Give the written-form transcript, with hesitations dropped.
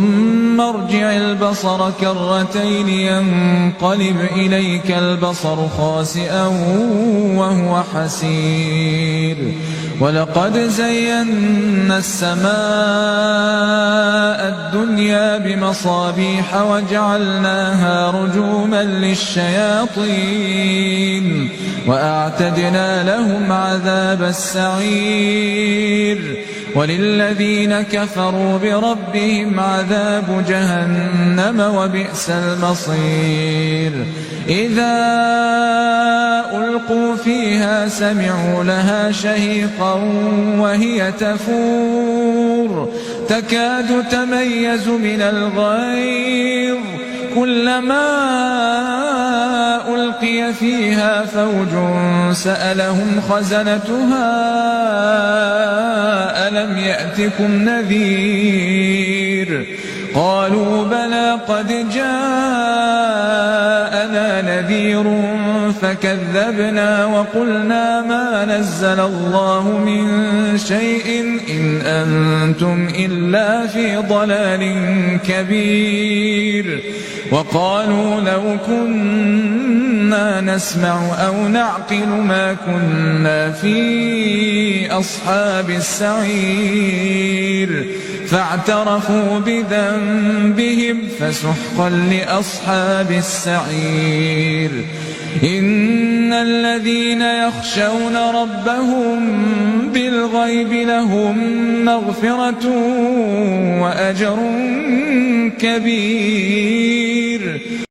ثم ارجع البصر كرتين ينقلب إليك البصر خاسئا وهو حسير ولقد زينا السماء الدنيا بمصابيح وجعلناها رجوما للشياطين وأعتدنا لهم عذاب السعير وللذين كفروا بربهم عذاب جهنم وبئس المصير إذا ألقوا فيها سمعوا لها شهيقا وهي تفور تكاد تميز من الغيظ كلما ألقي فيها فوج سألهم خزنتها ألم يأتكم نذير قالوا بلى قد جاءنا نذير فكذبنا وقلنا ما نزل الله من شيء إن أنتم إلا في ضلال كبير وقالوا لو كنا نسمع أو نعقل ما كنا في أصحاب السعير فاعترفوا بذنبهم فسحقا لأصحاب السعير إن الذين يخشون ربهم بالغيب لهم مغفرة وأجر كبير